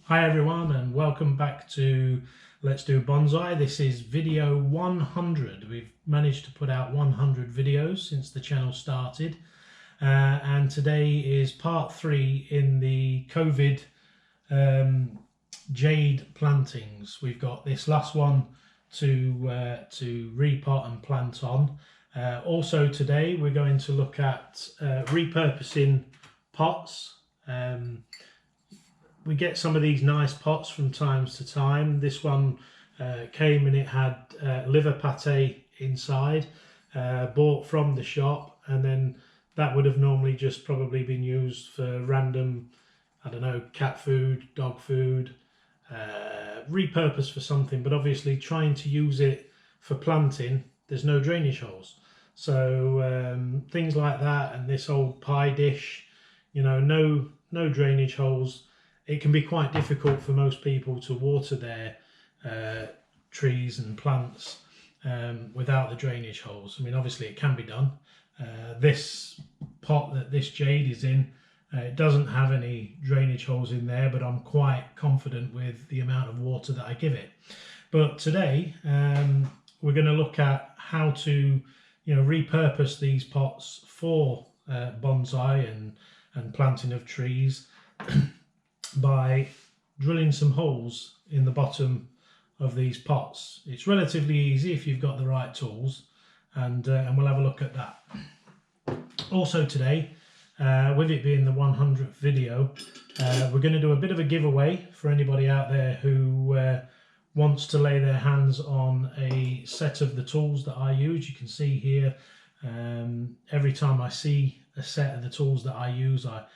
Hi everyone and welcome back to Let's Do Bonsai. This is video 100. We've managed to put out 100 videos since the channel started and today is part 3 in the COVID Jade plantings. We've got this last one to repot and plant on. Also today we're going to look at repurposing pots. We get some of these nice pots from time to time. This one came and it had liver pate inside, bought from the shop, and then that would have normally just probably been used for random, I don't know, cat food, dog food, repurposed for something, but obviously trying to use it for planting, there's no drainage holes. So things like that, and this old pie dish, you know, no drainage holes. It can be quite difficult for most people to water their trees and plants without the drainage holes. I mean, obviously it can be done. This pot that this Jade is in, it doesn't have any drainage holes in there, but I'm quite confident with the amount of water that I give it. But today we're going to look at how to, repurpose these pots for bonsai and planting of trees by drilling some holes in the bottom of these pots. It's relatively easy if you've got the right tools, and we'll have a look at that. Also today, with it being the 100th video, we're going to do a bit of a giveaway for anybody out there who wants to lay their hands on a set of the tools that I use. You can see here, every time I see a set of the tools that I use, I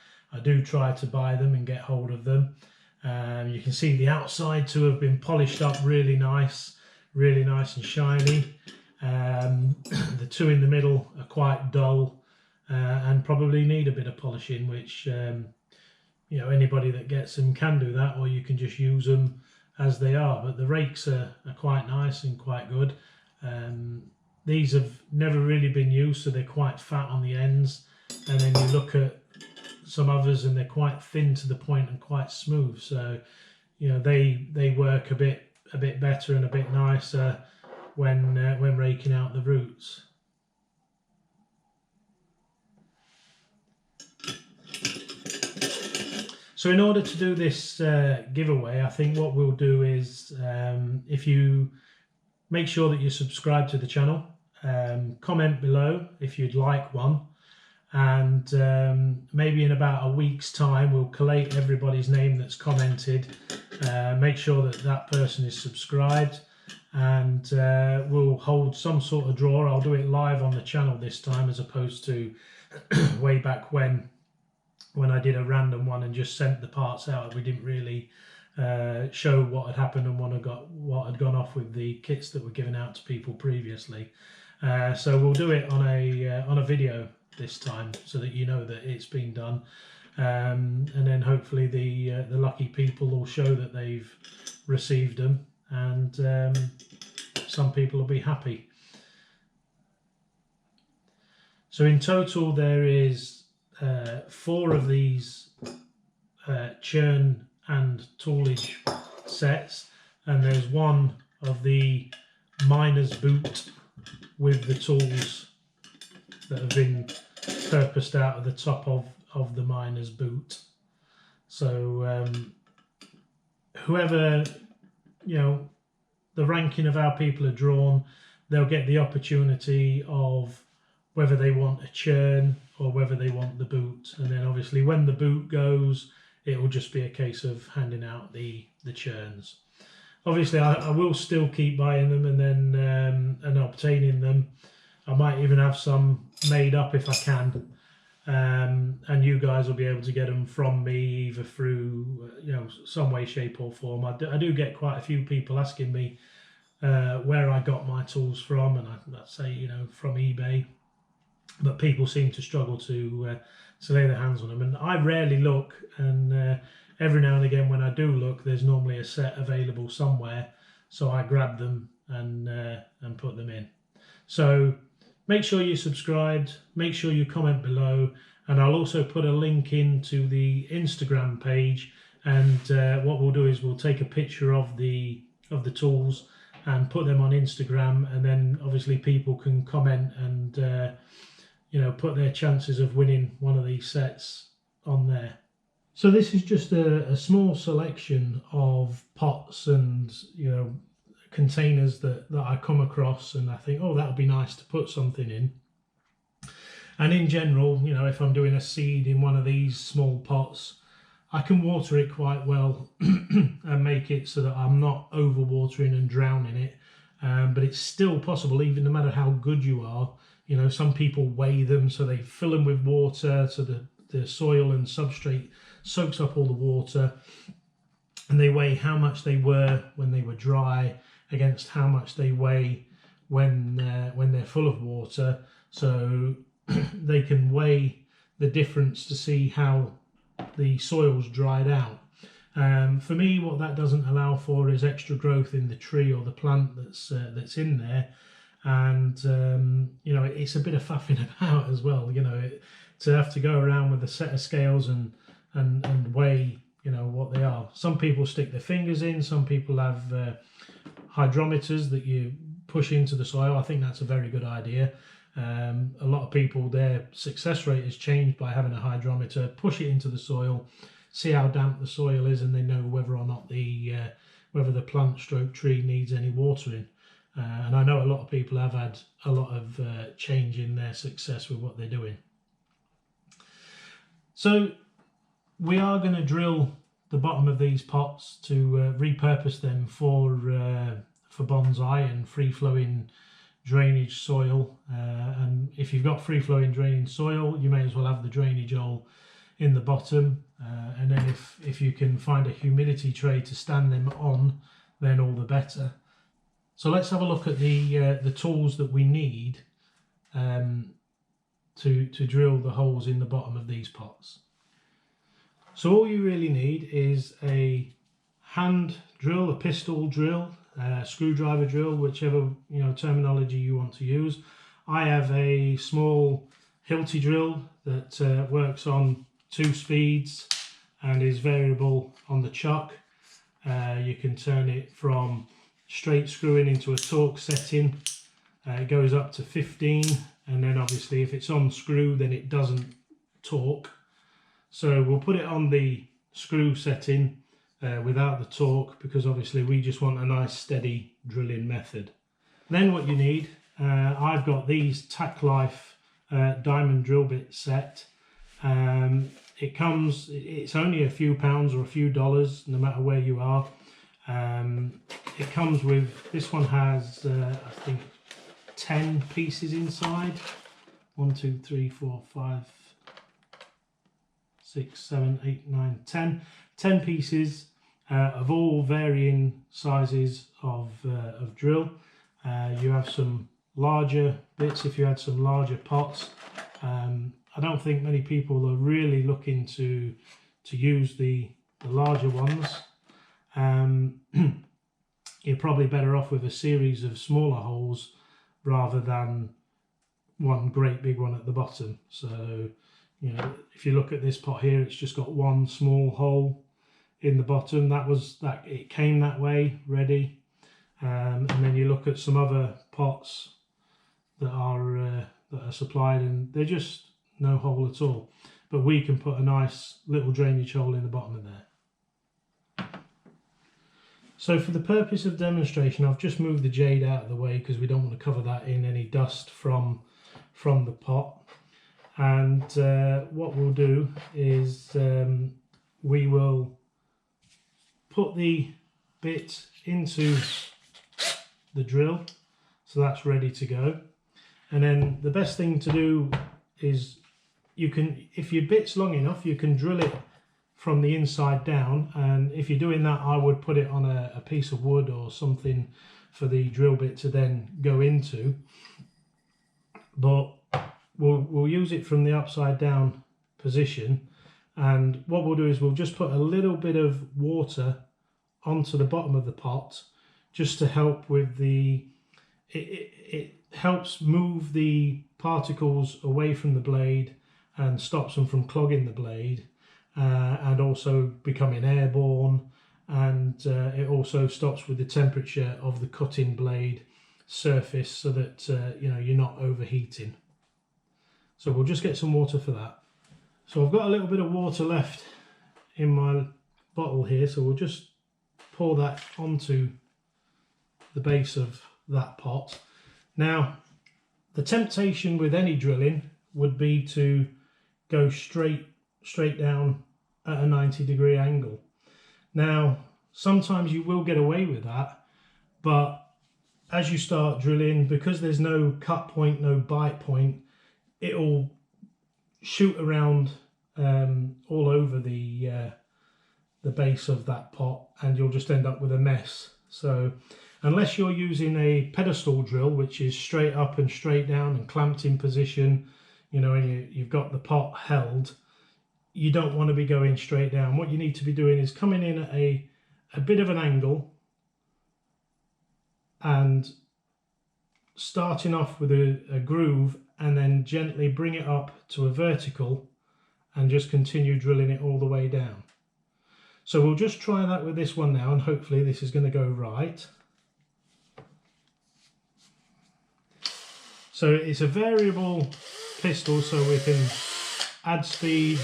do try to buy them and get hold of them. You can see the outside to have been polished up really nice and shiny. The two in the middle are quite dull and probably need a bit of polishing, which anybody that gets them can do that, or you can just use them as they are. But the rakes are quite nice and quite good. These have never really been used, so they're quite fat on the ends, and then you look at some others and they're quite thin to the point and quite smooth, so they work a bit better and a bit nicer when raking out the roots. So in order to do this giveaway, I think what we'll do is, if you make sure that you subscribe to the channel, comment below if you'd like one, and maybe in about a week's time we'll collate everybody's name that's commented, make sure that that person is subscribed, and we'll hold some sort of draw. I'll do it live on the channel this time, as opposed to way back when I did a random one and just sent the parts out. We didn't really show what had happened and what had gone off with the kits that were given out to people previously. So we'll do it on a video this time, so that you know that it's been done, and then hopefully the lucky people will show that they've received them, and some people will be happy. So in total there is 4 of these churn and toolage sets, and there's 1 of the miner's boot with the tools that have been purposed out of the top of the miner's boot. So whoever, the ranking of how people are drawn, they'll get the opportunity of whether they want a churn or whether they want the boot, and then obviously when the boot goes, it will just be a case of handing out the churns. Obviously I will still keep buying them and then and obtaining them. I might even have some made up if I can, and you guys will be able to get them from me either through some way, shape or form. I do get quite a few people asking me where I got my tools from, and I say from eBay, but people seem to struggle to lay their hands on them, and I rarely look, and every now and again when I do look, there's normally a set available somewhere, so I grab them and put them in. So make sure you're subscribed, make sure you comment below, and I'll also put a link into the Instagram page And what we'll do is we'll take a picture of the tools and put them on Instagram, and then obviously people can comment and you know, put their chances of winning one of these sets on there. So this is just a small selection of pots and, you know, containers that I come across and I think, oh, that would be nice to put something in. And in general, you know, if I'm doing a seed in one of these small pots, I can water it quite well and make it so that I'm not overwatering and drowning it. But it's still possible, even no matter how good you are. You know, some people weigh them, so they fill them with water, so the soil and substrate soaks up all the water, and they weigh how much they were when they were dry against how much they weigh when they're full of water. So they can weigh the difference to see how the soil's dried out. For me, what that doesn't allow for is extra growth in the tree or the plant that's in there, and you know, it's a bit of faffing about as well. You know, to have to go around with a set of scales and weigh, you know, what they are. Some people stick their fingers in. Some people have hydrometers that you push into the soil. I think that's a very good idea. A lot of people, their success rate is changed by having a hydrometer, push it into the soil, see how damp the soil is, and they know whether or not whether the plant stroke tree needs any watering. And I know a lot of people have had a lot of change in their success with what they're doing. So we are going to drill the bottom of these pots to repurpose them for bonsai and free-flowing drainage soil. And if you've got free-flowing draining soil, you may as well have the drainage hole in the bottom. And then if you can find a humidity tray to stand them on, then all the better. So let's have a look at the tools that we need to drill the holes in the bottom of these pots. So all you really need is a hand drill, a pistol drill, screwdriver drill, whichever, you know, terminology you want to use. I have a small Hilti drill that works on 2 speeds and is variable on the chuck. You can turn it from straight screwing into a torque setting. It goes up to 15, and then obviously if it's on screw then it doesn't torque. So we'll put it on the screw setting without the torque, because obviously we just want a nice steady drilling method. Then what you need, I've got these Tack Life diamond drill bit set. It's only a few pounds or a few dollars, no matter where you are. It comes with, this one has I think 10 pieces inside. 1, 2, 3, 4, 5, 6, 7, 8, 9, 10. 10 pieces of all varying sizes of drill. You have some larger bits if you had some larger pots. I don't think many people are really looking to use the larger ones. You're probably better off with a series of smaller holes rather than one great big one at the bottom. So, you know, if you look at this pot here, it's just got one small hole in the bottom. It came that way, ready. And then you look at some other pots that are supplied, and they're just no hole at all. But we can put a nice little drainage hole in the bottom of there. So for the purpose of demonstration, I've just moved the Jade out of the way because we don't want to cover that in any dust from the pot. And what we'll do is we will put the bit into the drill, so that's ready to go. And then the best thing to do is, you can, if your bit's long enough, you can drill it from the inside down, and if you're doing that, I would put it on a piece of wood or something for the drill bit to then go into. But we'll use it from the upside down position, and what we'll do is we'll just put a little bit of water onto the bottom of the pot, just to help with it helps move the particles away from the blade and stops them from clogging the blade. and also becoming airborne, and it also stops with the temperature of the cutting blade surface so that you're not overheating. So we'll just get some water for that. So I've got a little bit of water left in my bottle here, so we'll just pour that onto the base of that pot. Now, the temptation with any drilling would be to go straight down at a 90-degree angle. Now, sometimes you will get away with that, but as you start drilling, because there's no cut point, no bite point, it'll shoot around all over the base of that pot, and you'll just end up with a mess. So unless you're using a pedestal drill, which is straight up and straight down and clamped in position, and you've got the pot held, you don't want to be going straight down. What you need to be doing is coming in at a bit of an angle and starting off with a groove, and then gently bring it up to a vertical and just continue drilling it all the way down. So we'll just try that with this one now, and hopefully this is going to go right. So it's a variable pistol, so we can add speed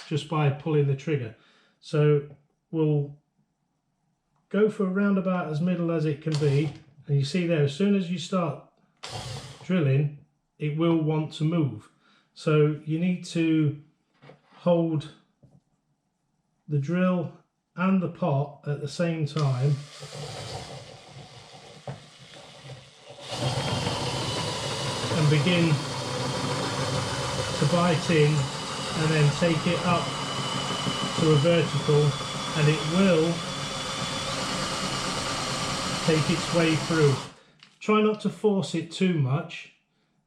just by pulling the trigger. So we'll go for around about as middle as it can be, and you see there, as soon as you start drilling, it will want to move. So you need to hold the drill and the pot at the same time, and begin to bite in, and then take it up to a vertical, and it will take its way through. Try not to force it too much.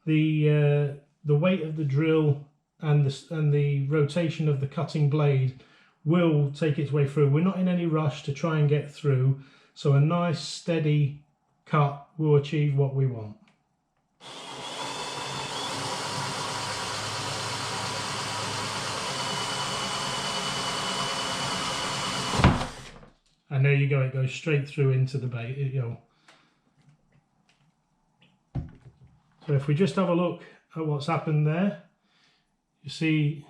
The weight of the drill and the rotation of the cutting blade will take its way through. We're not in any rush to try and get through, so a nice steady cut will achieve what we want. And there you go, it goes straight through into the bait, So if we just have a look at what's happened there, you see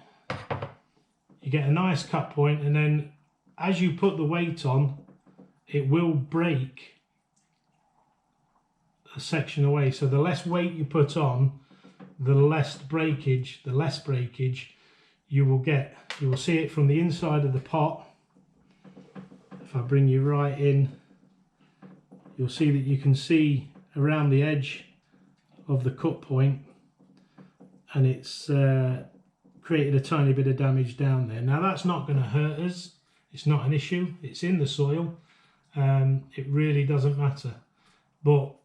you get a nice cut point, and then as you put the weight on, it will break a section away. So the less weight you put on, the less breakage you will get. You will see it from the inside of the pot. If I bring you right in, you'll see that you can see around the edge of the cut point, and it's created a tiny bit of damage down there. Now that's not going to hurt us, it's not an issue, it's in the soil, it really doesn't matter, but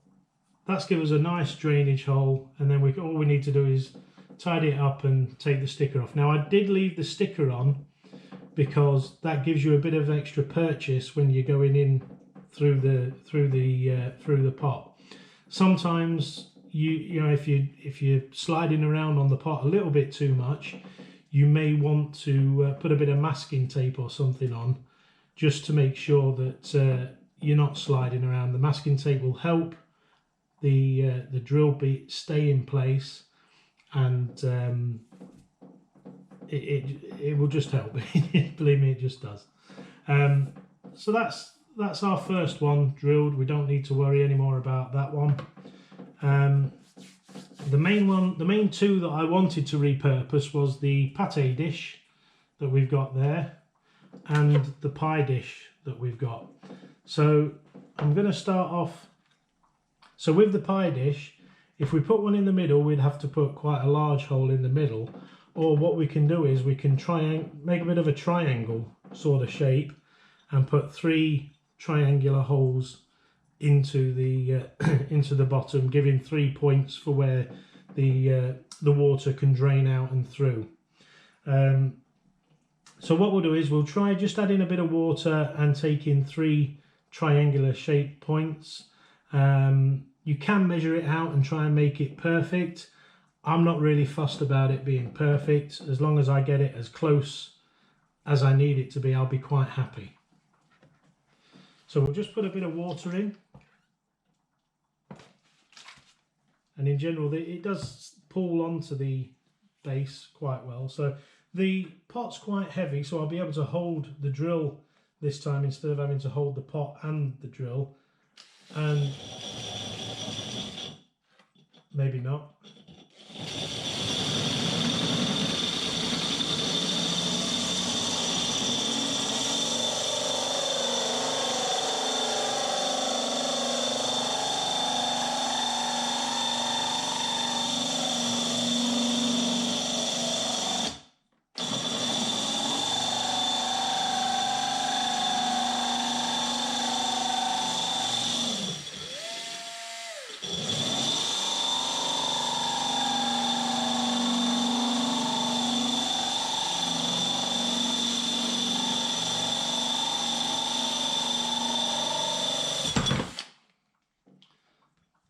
that's give us a nice drainage hole, and then all we need to do is tidy it up and take the sticker off. Now I did leave the sticker on because that gives you a bit of extra purchase when you're going in through the pot. Sometimes if you're sliding around on the pot a little bit too much, you may want to put a bit of masking tape or something on, just to make sure that you're not sliding around. The masking tape will help the drill bit stay in place, and it will just help. Believe me, it just does. So that's our first one drilled. We don't need to worry anymore about that one. The main two that I wanted to repurpose was the pate dish that we've got there and the pie dish that we've got. So I'm going to start off. So with the pie dish, if we put one in the middle, we'd have to put quite a large hole in the middle. Or what we can do is we can make a bit of a triangle sort of shape and put 3 triangular holes into the bottom, giving 3 points for where the water can drain out and through. So what we'll do is we'll try just adding a bit of water and taking 3 triangular shaped points. You can measure it out and try and make it perfect. I'm not really fussed about it being perfect, as long as I get it as close as I need it to be, I'll be quite happy. So we'll just put a bit of water in, and in general it does pull onto the base quite well. So the pot's quite heavy, so I'll be able to hold the drill this time instead of having to hold the pot and the drill, and maybe not.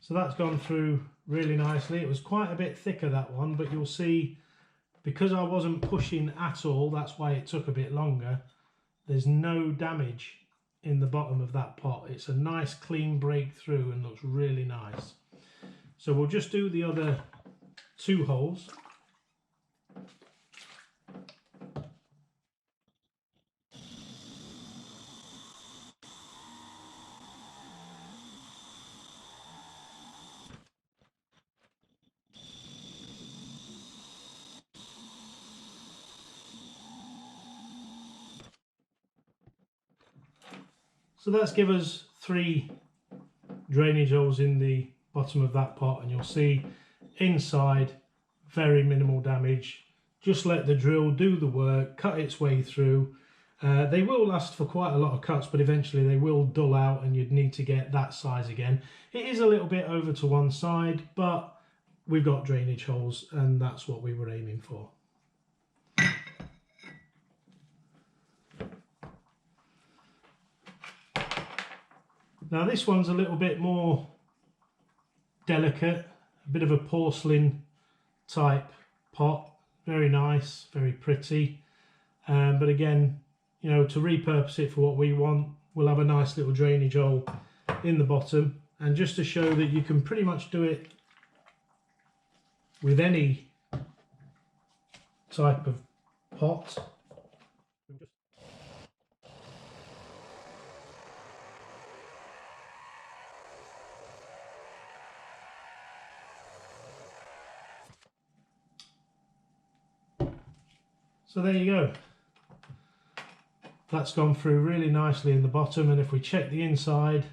So that's gone through really nicely. It was quite a bit thicker, that one, but you'll see because I wasn't pushing at all, that's why it took a bit longer. There's no damage in the bottom of that pot. It's a nice clean breakthrough and looks really nice. So we'll just do the other 2 holes. So that's give us 3 drainage holes in the bottom of that pot, and you'll see inside very minimal damage. Just let the drill do the work, cut its way through. They will last for quite a lot of cuts, but eventually they will dull out and you'd need to get that size again. It is a little bit over to one side, but we've got drainage holes and that's what we were aiming for. Now this one's a little bit more delicate, a bit of a porcelain type pot. Very nice, very pretty. But again, you know, to repurpose it for what we want, we'll have a nice little drainage hole in the bottom. And just to show that you can pretty much do it with any type of pot. So there you go. That's gone through really nicely in the bottom, and if we check the inside,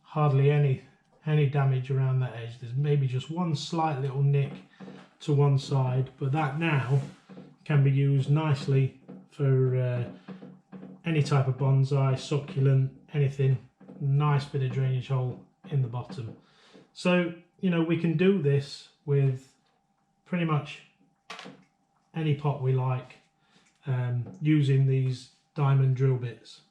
hardly any damage around that edge. There's maybe just one slight little nick to one side, but that now can be used nicely for any type of bonsai, succulent, anything. Nice bit of drainage hole in the bottom. So, you know, we can do this with pretty much any pot we like, using these diamond drill bits.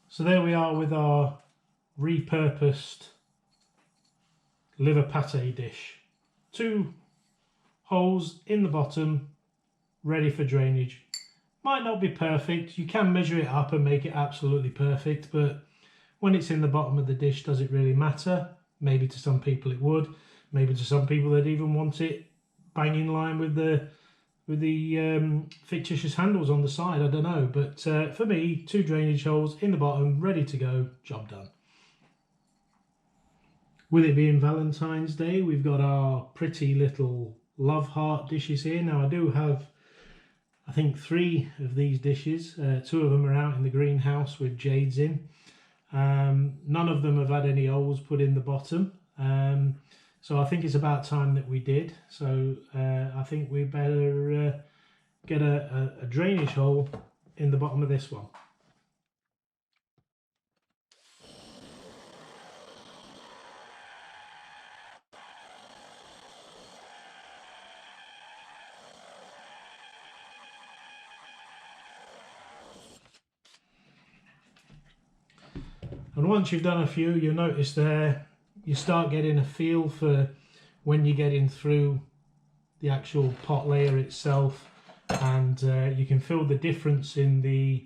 So there we are with our repurposed liver pate dish. 2 holes in the bottom, ready for drainage. Might not be perfect, you can measure it up and make it absolutely perfect, but when it's in the bottom of the dish, does it really matter? Maybe to some people it would, maybe to some people they'd even want it bang in line with the fictitious handles on the side. I don't know, but for me, 2 drainage holes in the bottom, ready to go, job done. With it being Valentine's Day, we've got our pretty little love heart dishes here. Now I do have, I think, 3 of these dishes. 2 of them are out in the greenhouse with Jades in. None of them have had any holes put in the bottom. So I think it's about time that we did. So I think we better get a drainage hole in the bottom of this one. And once you've done a few, you'll notice there you start getting a feel for when you're getting through the actual pot layer itself, and you can feel the difference in the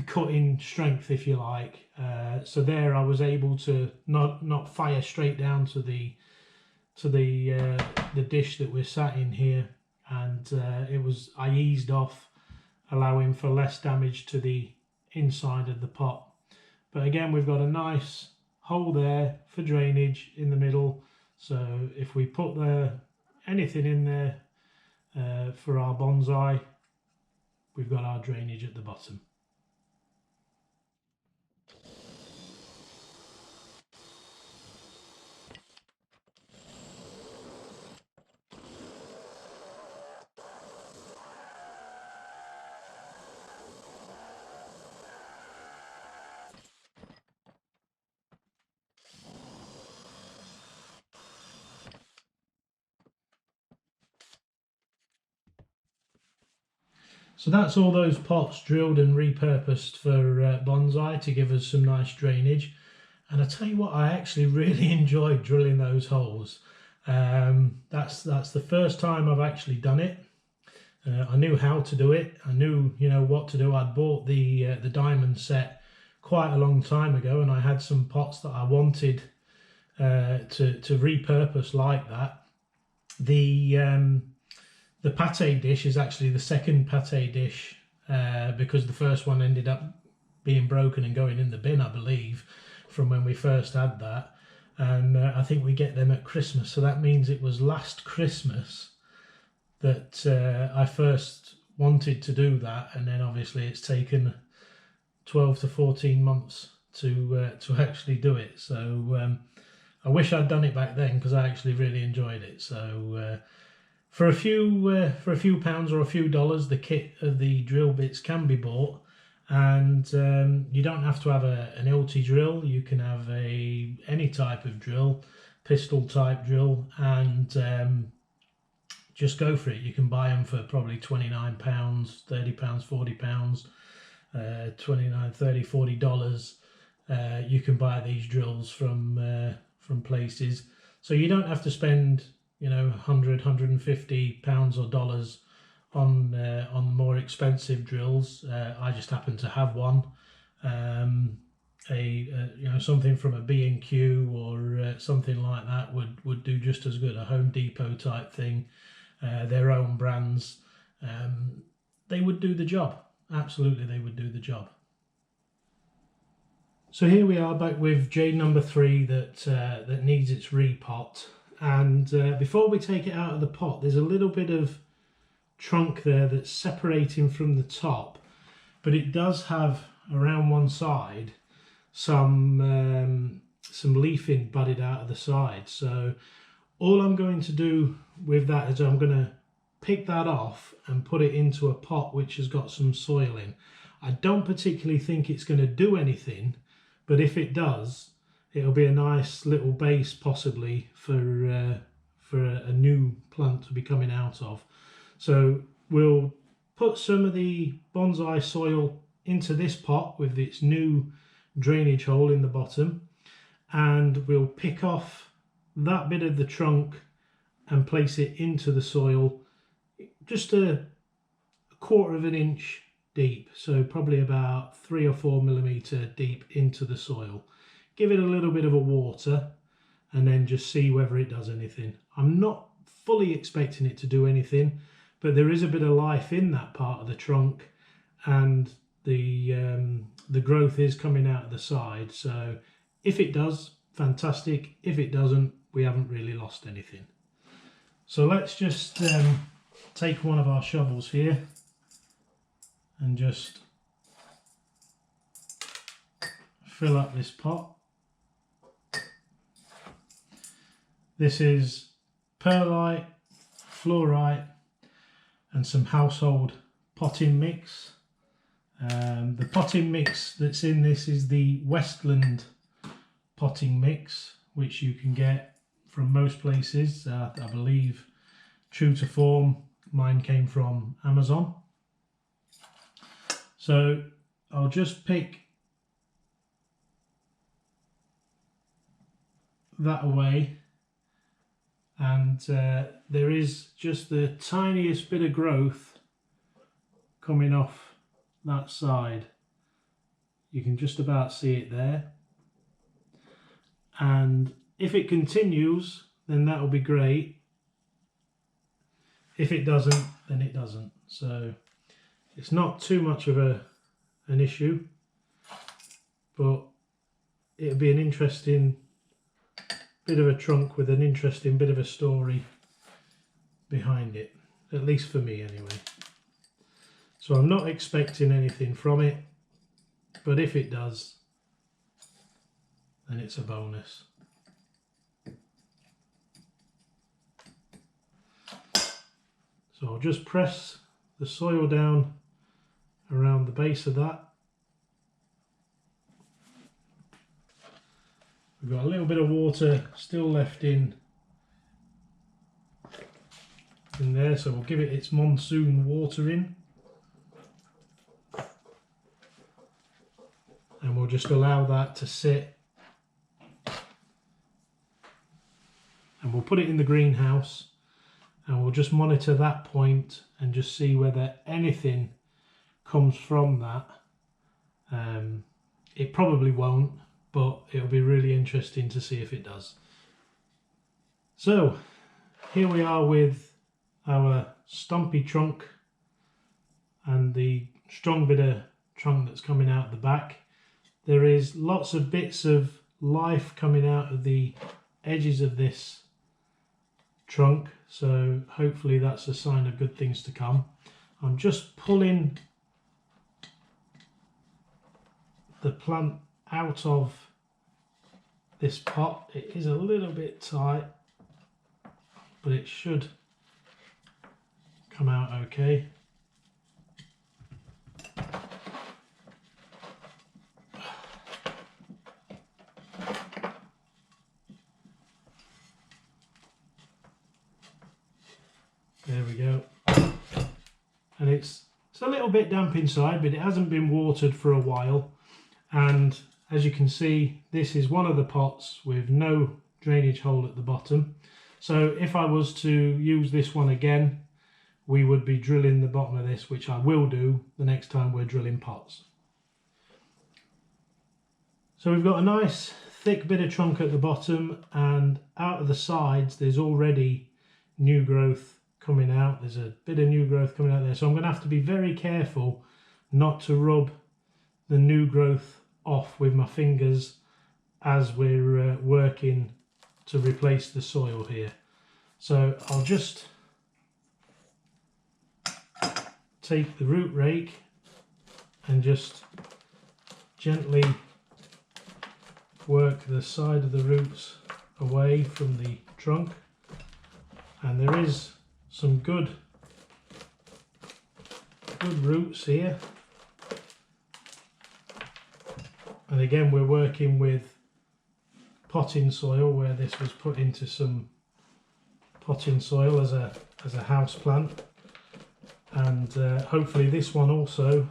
cutting strength, if you like. So there I was able to not fire straight down to the dish that we're sat in here, and I eased off, allowing for less damage to the inside of the pot. But again, we've got a nice hole there for drainage in the middle, so if we put anything in there for our bonsai, we've got our drainage at the bottom. So that's all those pots drilled and repurposed for bonsai to give us some nice drainage. And I tell you what, I actually really enjoyed drilling those holes. That's the first time I've actually done it. I knew how to do it. I knew, what to do. I'd bought the diamond set quite a long time ago, and I had some pots that I wanted to repurpose like that. The pate dish is actually the second pate dish because the first one ended up being broken and going in the bin, I believe, from when we first had that. And I think we get them at Christmas, so that means it was last Christmas that I first wanted to do that, and then obviously it's taken 12 to 14 months to actually do it. So I wish I'd done it back then, because I actually really enjoyed it. So for a few pounds or a few dollars, the kit of the drill bits can be bought, and you don't have to have an LT drill. You can have any type of drill, pistol type drill, and just go for it. You can buy them for probably £29, £30, £40, $29, $30, $40. You can buy these drills from places, so you don't have to spend 100, 150 pounds or dollars on more expensive drills. I just happen to have one, something from a B&Q or something like that would do just as good. A Home Depot type thing, their own brands, they would do the job. Absolutely, they would do the job. So here we are back with Jade number 3 that needs its repot. And before we take it out of the pot, there's a little bit of trunk there that's separating from the top, but it does have around one side some leafing budded out of the side. So all I'm going to do with that is I'm going to pick that off and put it into a pot which has got some soil in. I don't particularly think it's going to do anything, but if it does, it'll be a nice little base possibly for a new plant to be coming out of. So we'll put some of the bonsai soil into this pot with its new drainage hole in the bottom, and we'll pick off that bit of the trunk and place it into the soil just a quarter of an inch deep, so probably about 3 or 4 millimeter deep into the soil. Give it a little bit of a water and then just see whether it does anything. I'm not fully expecting it to do anything, but there is a bit of life in that part of the trunk, and the growth is coming out of the side. So if it does, fantastic. If it doesn't, we haven't really lost anything. So let's just take one of our shovels here and just fill up this pot. This is perlite, fluorite and some household potting mix. The potting mix that's in this is the Westland potting mix, which you can get from most places. I believe true to form, mine came from Amazon. So I'll just pick that away, and there is just the tiniest bit of growth coming off that side. You can just about see it there, and if it continues then that'll be great. If it doesn't, then it doesn't. So it's not too much of an issue, but it'll be an interesting bit of a trunk with an interesting bit of a story behind it, at least for me anyway. So I'm not expecting anything from it, but if it does, then it's a bonus. So I'll just press the soil down around the base of that. We've got a little bit of water still left in there, so we'll give it its monsoon watering. And we'll just allow that to sit. And we'll put it in the greenhouse, and we'll just monitor that point and just see whether anything comes from that. It probably won't, but it'll be really interesting to see if it does. So here we are with our stumpy trunk and the strong bit of trunk that's coming out the back. There is lots of bits of life coming out of the edges of this trunk, so hopefully that's a sign of good things to come. I'm just pulling the plant out of this pot. It is a little bit tight, but it should come out okay. There we go. And it's a little bit damp inside, but it hasn't been watered for a while. And as you can see, this is one of the pots with no drainage hole at the bottom. So if I was to use this one again, we would be drilling the bottom of this, which I will do the next time we're drilling pots. So we've got a nice thick bit of trunk at the bottom, and out of the sides there's already new growth coming out. There's a bit of new growth coming out there, so I'm going to have to be very careful not to rub the new growth off with my fingers as we're working to replace the soil here. So I'll just take the root rake and just gently work the side of the roots away from the trunk, and there is some good roots here. And again, we're working with potting soil, where this was put into some potting soil as a house plant, and hopefully this one also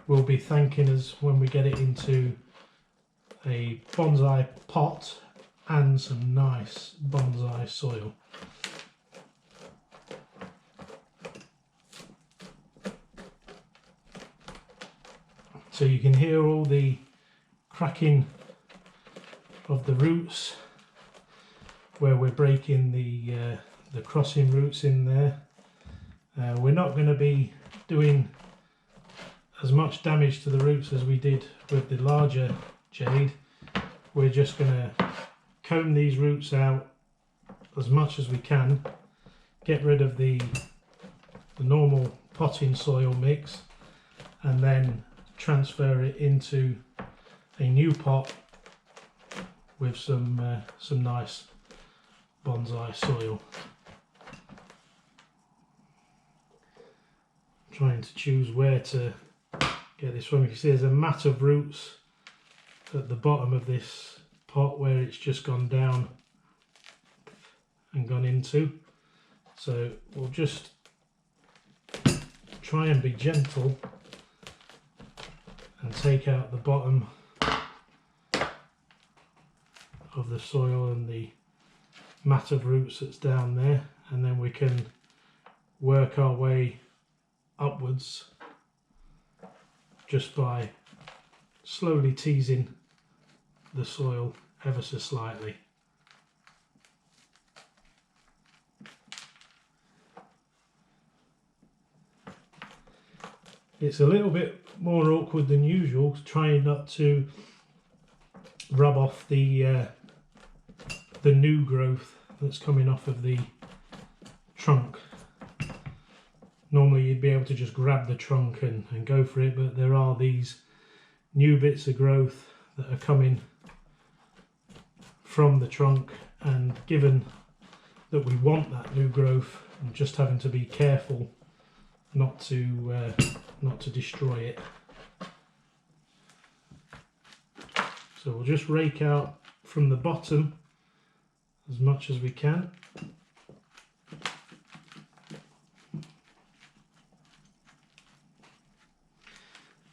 will be thanking us when we get it into a bonsai pot and some nice bonsai soil. So you can hear all the cracking of the roots where we're breaking the crossing roots in there. We're not going to be doing as much damage to the roots as we did with the larger jade. We're just going to comb these roots out as much as we can, get rid of the normal potting soil mix, and then transfer it into a new pot with some nice bonsai soil. I'm trying to choose where to get this from. You can see there's a mat of roots at the bottom of this pot where it's just gone down and gone into. So we'll just try and be gentle and take out the bottom of the soil and the mat of roots that's down there, and then we can work our way upwards just by slowly teasing the soil ever so slightly. It's a little bit more awkward than usual, trying not to rub off the new growth that's coming off of the trunk. Normally you'd be able to just grab the trunk and go for it, but there are these new bits of growth that are coming from the trunk, and given that we want that new growth, I'm just having to be careful not to destroy it. So we'll just rake out from the bottom as much as we can.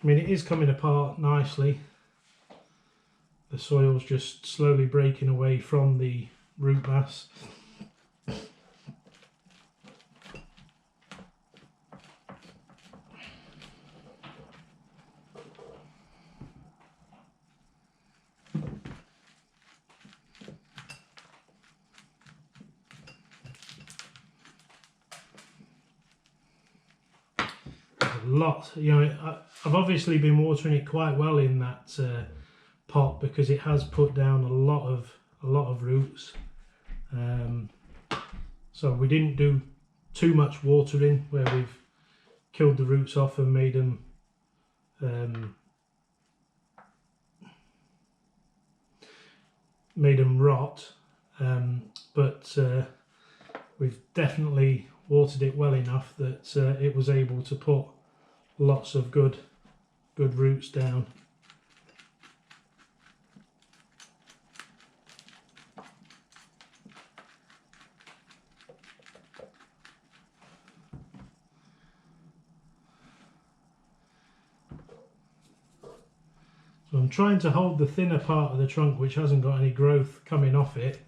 I mean, it is coming apart nicely. The soil's just slowly breaking away from the root mass. Lot, you know, I've obviously been watering it quite well in that pot, because it has put down a lot of roots. So we didn't do too much watering where we've killed the roots off and made them rot, but we've definitely watered it well enough that it was able to put lots of good roots down. So I'm trying to hold the thinner part of the trunk which hasn't got any growth coming off it,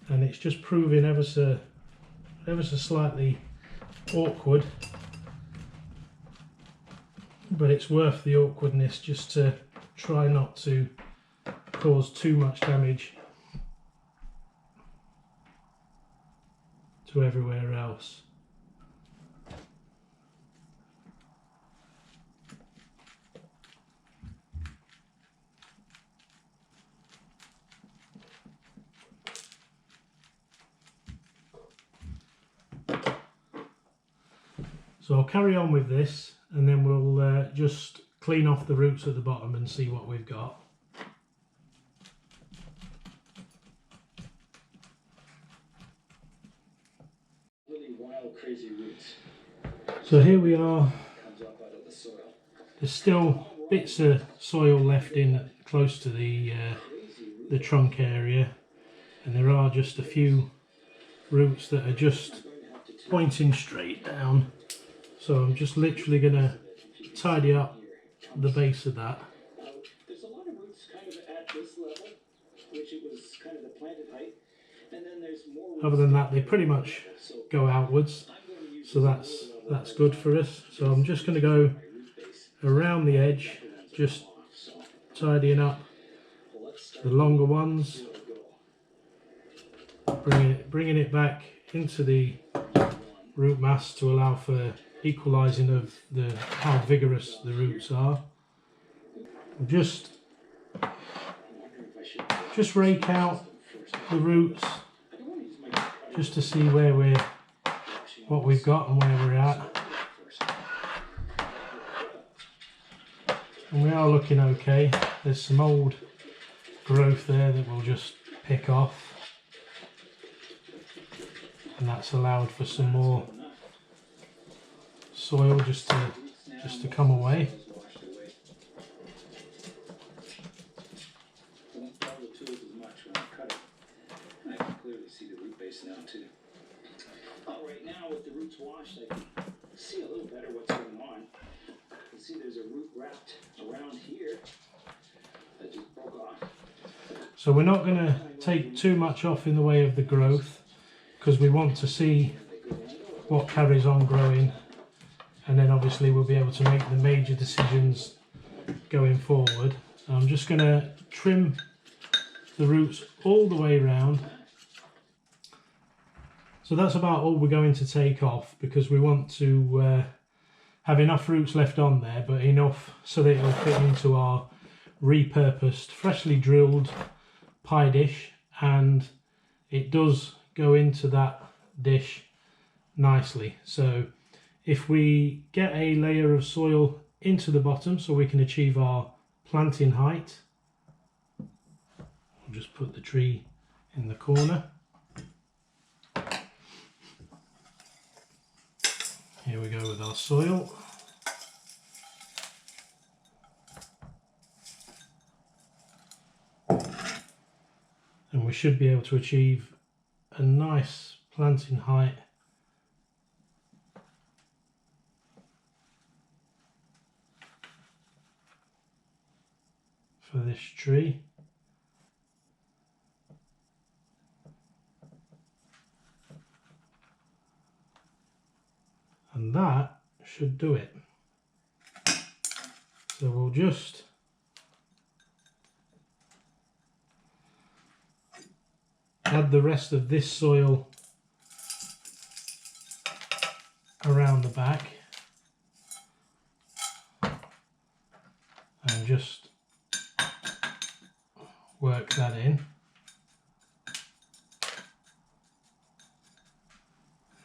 and it's just proving ever so slightly awkward. But it's worth the awkwardness just to try not to cause too much damage to everywhere else. So I'll carry on with this, and then we'll just clean off the roots at the bottom and see what we've got. Really wild, crazy roots. So here we are. There's still bits of soil left in close to the trunk area, and there are just a few roots that are just pointing straight down. So I'm just literally going to tidy up the base of that. There's a lot of roots kind of at this level, which it was kind of the planted height, and then there's more roots. Other than that, they pretty much go outwards, so that's good for us. So I'm just going to go around the edge, just tidying up the longer ones, bringing it back into the root mass to allow for equalising of how vigorous the roots are. Just rake out the roots just to see what we've got and where we're at. And we are looking okay. There's some old growth there that we'll just pick off, and that's allowed for some more soil just to come away. I can clearly see the root base now too. Right now with the roots washed, I can see a little better what's going on. You can see there's a root wrapped around here that just broke off. So we're not going to take too much off in the way of the growth, because we want to see what carries on growing, and then obviously we'll be able to make the major decisions going forward. So I'm just going to trim the roots all the way around. So that's about all we're going to take off, because we want to have enough roots left on there, but enough so that it'll fit into our repurposed, freshly drilled pie dish, and it does go into that dish nicely. So if we get a layer of soil into the bottom so we can achieve our planting height, we'll just put the tree in the corner. Here we go with our soil. And we should be able to achieve a nice planting height for this tree. And that should do it. So we'll just add the rest of this soil around the back and just work that in.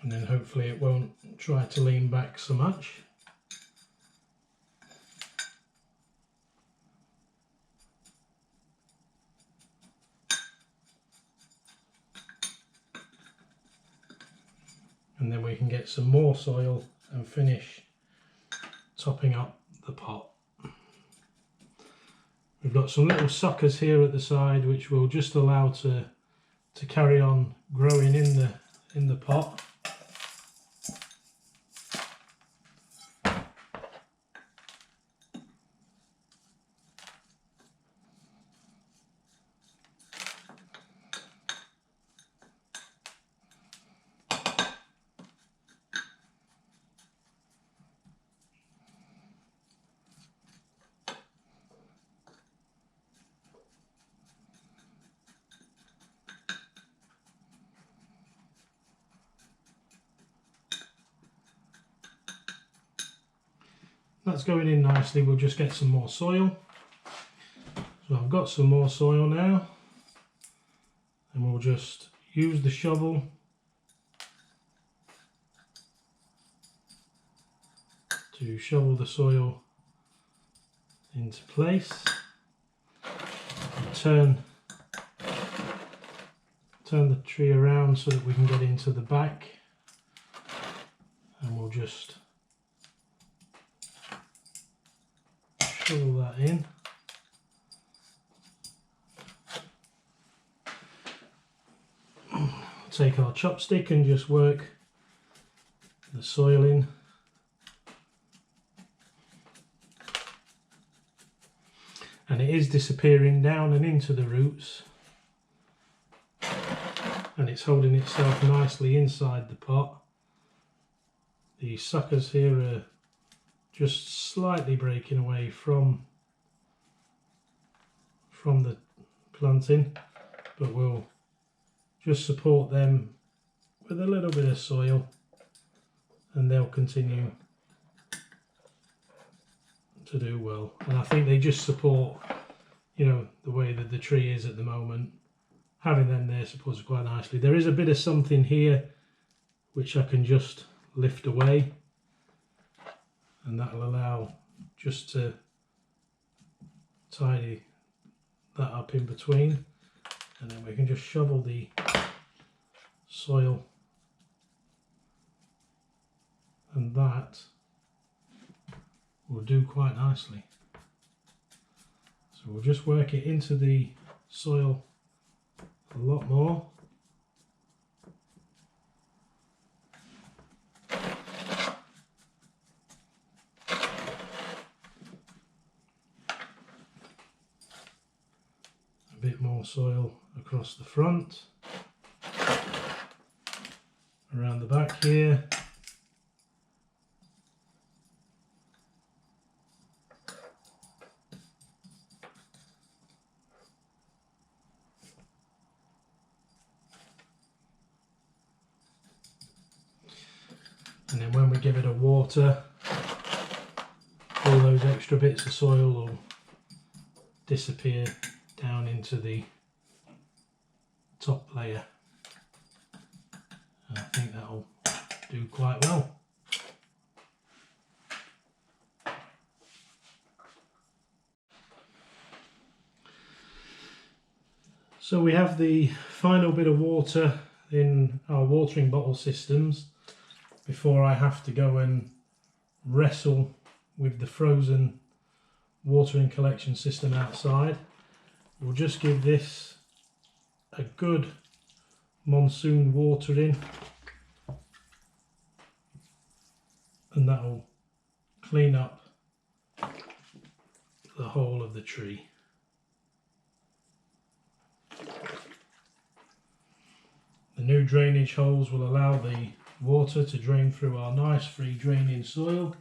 And then hopefully it won't try to lean back so much. And then we can get some more soil and finish topping up the pot. We've got some little suckers here at the side which will just allow to carry on growing in the pot. That's going in nicely. We'll just get some more soil. So I've got some more soil now, and we'll just use the shovel to shovel the soil into place. And turn the tree around so that we can get into the back, and we'll just shovel that in. Take our chopstick and just work the soil in. And it is disappearing down and into the roots, and it's holding itself nicely inside the pot. The suckers here are just slightly breaking away from the planting, but we'll just support them with a little bit of soil and they'll continue to do well. And I think they just support, you know, the way that the tree is at the moment. Having them there supports it quite nicely. There is a bit of something here which I can just lift away, and that will allow just to tidy that up in between, and then we can just shovel the soil, and that will do quite nicely. So we'll just work it into the soil a lot more. A bit more more soil across the front, around the back here. And then when we give it a water, all those extra bits of soil will disappear down into the top layer. And I think that'll do quite well. So we have the final bit of water in our watering bottle systems before I have to go and wrestle with the frozen watering collection system outside. We'll just give this a good monsoon watering, and that will clean up the whole of the tree. The new drainage holes will allow the water to drain through our nice free draining soil.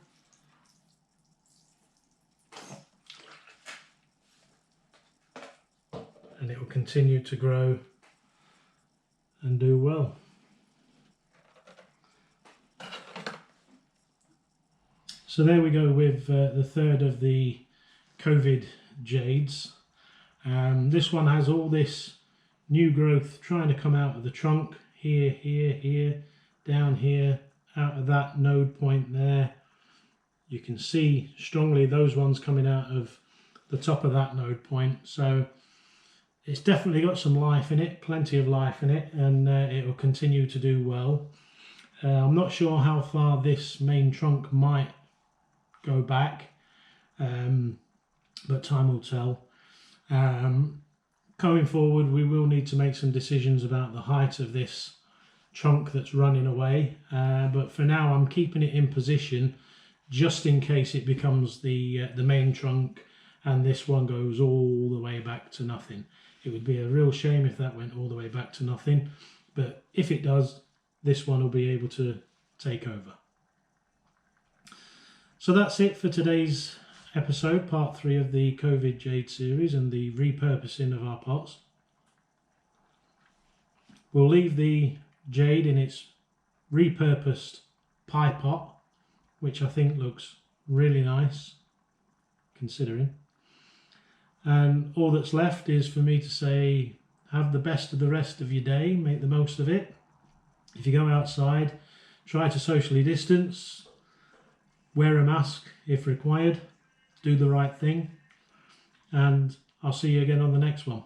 And it will continue to grow and do well. So there we go with the third of the COVID Jades. This one has all this new growth trying to come out of the trunk, here, here, here, down here, out of that node point there. You can see strongly those ones coming out of the top of that node point. So it's definitely got some life in it, plenty of life in it, and it will continue to do well. I'm not sure how far this main trunk might go back, but time will tell. Going forward, we will need to make some decisions about the height of this trunk that's running away, but for now I'm keeping it in position just in case it becomes the main trunk and this one goes all the way back to nothing. It would be a real shame if that went all the way back to nothing, but if it does, this one will be able to take over. So that's it for today's episode, part 3 of the COVID Jade series and the repurposing of our pots. We'll leave the Jade in its repurposed pie pot, which I think looks really nice considering. And all that's left is for me to say, have the best of the rest of your day, make the most of it. If you go outside, try to socially distance, wear a mask if required, do the right thing, and I'll see you again on the next one.